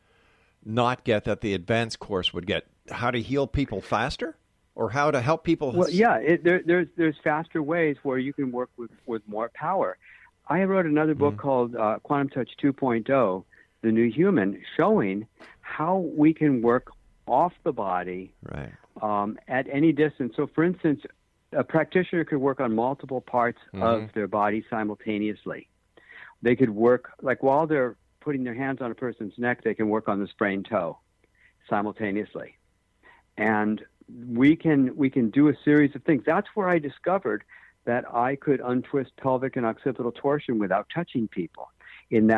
[SPEAKER 5] not get that the advanced course would get? How to heal people faster? Or how to help people?
[SPEAKER 6] Well, yeah, there's faster ways where you can work with more power. I wrote another book called Quantum Touch 2.0, The New Human, showing how we can work off the body at any distance. So, for instance, a practitioner could work on multiple parts of their body simultaneously. They could work, like while they're putting their hands on a person's neck, they can work on the sprained toe simultaneously. And we can do a series of things. That's where I discovered that I could untwist pelvic and occipital torsion without touching people. And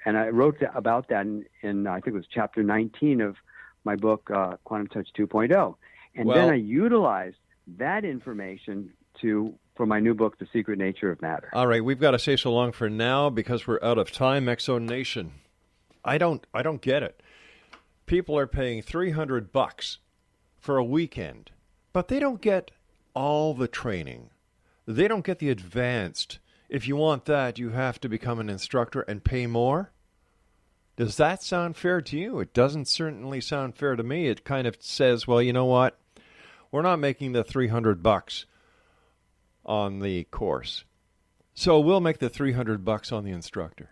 [SPEAKER 6] I wrote about that in I think it was chapter 19 of my book, Quantum Touch 2.0. And then I utilized that information for my new book, The Secret Nature of Matter.
[SPEAKER 5] All right, we've got to say so long for now because we're out of time. Exo Nation, I don't get it. People are paying $300 for a weekend, but they don't get all the training. They don't get the advanced. If you want that, you have to become an instructor and pay more. Does that sound fair to you? It doesn't certainly sound fair to me. It kind of says, well, you know what? We're not making the $300 on the course, so we'll make the $300 on the instructor.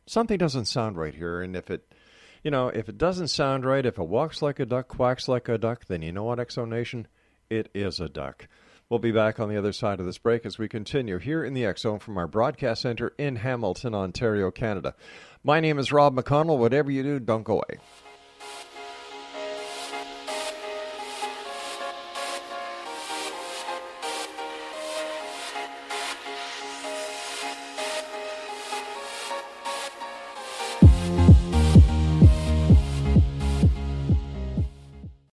[SPEAKER 5] Something doesn't sound right here, and if it doesn't sound right, if it walks like a duck, quacks like a duck, then you know what, Exo Nation? It is a duck. We'll be back on the other side of this break as we continue here in the X Zone from our broadcast center in Hamilton, Ontario, Canada. My name is Rob McConnell. Whatever you do, don't go away.